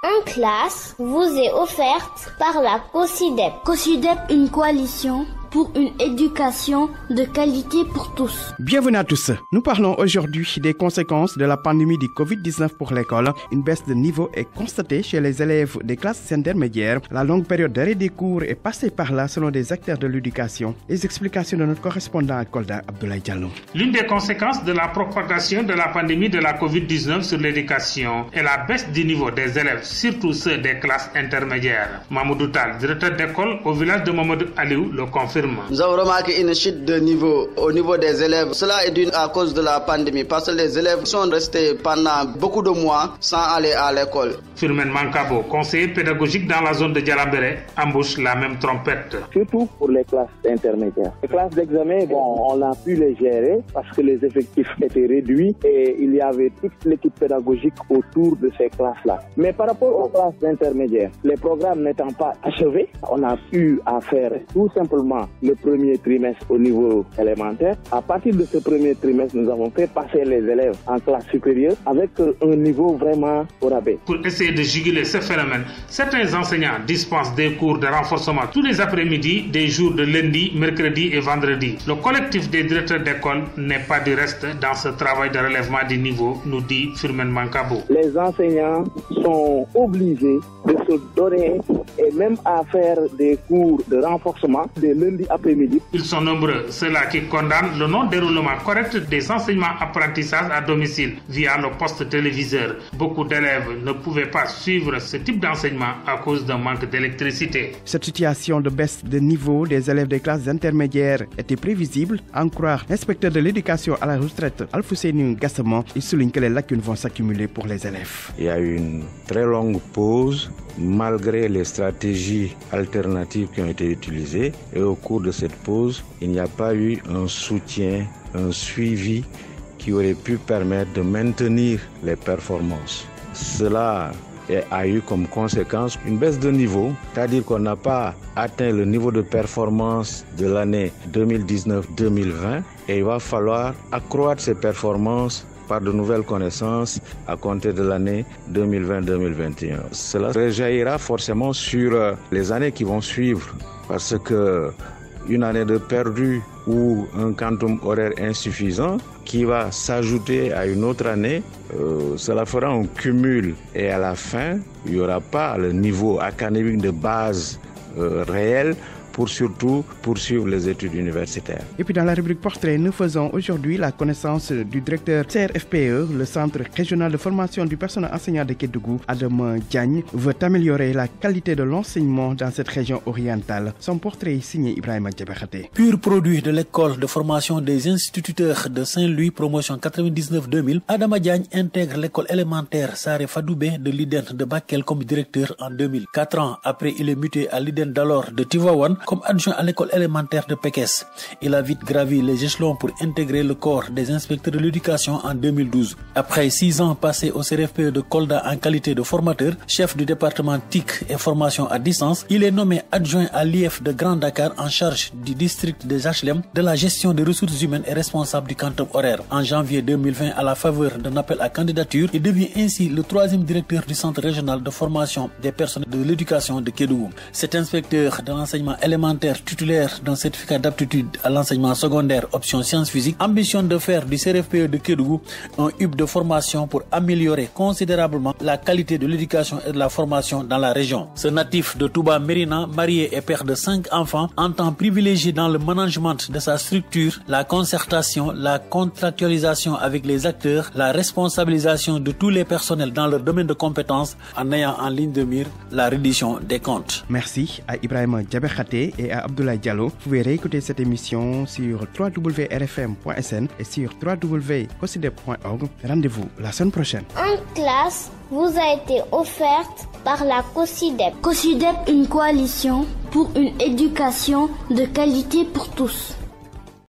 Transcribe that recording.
en classe vous est offerte par la COSYDEP. COSYDEP, une coalition pour une éducation de qualité pour tous. Bienvenue à tous. Nous parlons aujourd'hui des conséquences de la pandémie du Covid-19 pour l'école. Une baisse de niveau est constatée chez les élèves des classes intermédiaires. La longue période d'arrêt des cours est passée par là selon des acteurs de l'éducation. Les explications de notre correspondant à Kolda, Abdoulaye Diallo. L'une des conséquences de la propagation de la pandémie de la Covid-19 sur l'éducation est la baisse du niveau des élèves, surtout ceux des classes intermédiaires. Mamoudou Tal, directeur d'école au village de Mamadou Aliou, le confirme. Nous avons remarqué une chute de niveau au niveau des élèves. Cela est dû à cause de la pandémie parce que les élèves sont restés pendant beaucoup de mois sans aller à l'école. Firmin Mankabo, conseiller pédagogique dans la zone de Djalabere, embauche la même trompette. Surtout pour les classes intermédiaires. Les classes d'examen, on a pu les gérer parce que les effectifs étaient réduits et il y avait toute l'équipe pédagogique autour de ces classes-là. Mais par rapport aux classes intermédiaires, les programmes n'étant pas achevés, on a pu faire tout simplement le premier trimestre au niveau élémentaire. À partir de ce premier trimestre, nous avons fait passer les élèves en classe supérieure avec un niveau vraiment au rabais. Pour essayer de juguler ce phénomène, certains enseignants dispensent des cours de renforcement tous les après-midi, des jours de lundi, mercredi et vendredi. Le collectif des directeurs d'école n'est pas du reste dans ce travail de relèvement du niveau, nous dit Firmin Mankabo. Les enseignants sont obligés de se donner et même à faire des cours de renforcement des lundis après-midi. Ils sont nombreux, ceux-là qui condamnent le non-déroulement correct des enseignements-apprentissages à domicile via le poste téléviseur. Beaucoup d'élèves ne pouvaient pas suivre ce type d'enseignement à cause d'un manque d'électricité. Cette situation de baisse de niveau des élèves des classes intermédiaires était prévisible, à en croire l'inspecteur de l'éducation à la retraite Alfousseini Gassama. Il souligne que les lacunes vont s'accumuler pour les élèves. Il y a eu une très longue pause malgré les stratégies alternatives qui ont été utilisées, et au cours de cette pause, il n'y a pas eu un soutien, un suivi qui aurait pu permettre de maintenir les performances. Cela a eu comme conséquence une baisse de niveau, c'est-à-dire qu'on n'a pas atteint le niveau de performance de l'année 2019-2020 et il va falloir accroître ces performances par de nouvelles connaissances à compter de l'année 2020-2021. Cela rejaillira forcément sur les années qui vont suivre parce que une année de perdu ou un quantum horaire insuffisant qui va s'ajouter à une autre année, cela fera un cumul et à la fin, il n'y aura pas le niveau académique de base réel pour surtout poursuivre les études universitaires. Et puis dans la rubrique portrait, nous faisons aujourd'hui la connaissance du directeur CRFPE, le Centre régional de formation du personnel enseignant de Kédougou. Adam Diagne veut améliorer la qualité de l'enseignement dans cette région orientale. Son portrait est signé Ibrahima Djabakhate. Pur produit de l'école de formation des instituteurs de Saint-Louis, promotion 99-2000, Adam Diagne intègre l'école élémentaire Saré Fadoubé de l'IDEN de Bakel comme directeur en 2000. 4 ans après, il est muté à l'IDEN d'alors de Tivaouane comme adjoint à l'école élémentaire de Pekes. Il a vite gravi les échelons pour intégrer le corps des inspecteurs de l'éducation en 2012. Après 6 ans passés au CRFPE de Kolda en qualité de formateur, chef du département TIC et formation à distance, il est nommé adjoint à l'IF de Grand Dakar en charge du district des HLM, de la gestion des ressources humaines et responsable du quantum horaire. En janvier 2020, à la faveur d'un appel à candidature, il devient ainsi le 3e directeur du centre régional de formation des personnels de l'éducation de Kédougou. Cet inspecteur de l'enseignement élémentaire titulaire d'un certificat d'aptitude à l'enseignement secondaire option sciences physiques ambitionne de faire du CRFPE de Kédougou un hub de formation pour améliorer considérablement la qualité de l'éducation et de la formation dans la région. Ce natif de Touba Mérina, marié et père de 5 enfants, entend privilégier dans le management de sa structure la concertation, la contractualisation avec les acteurs, la responsabilisation de tous les personnels dans leur domaine de compétences en ayant en ligne de mire la reddition des comptes. Merci à Ibrahima Djabakhate et à Abdoulaye Diallo. Vous pouvez réécouter cette émission sur www.rfm.sn et sur www.cosidep.org. Rendez-vous la semaine prochaine. En classe vous a été offerte par la COSYDEP. COSYDEP, une coalition pour une éducation de qualité pour tous.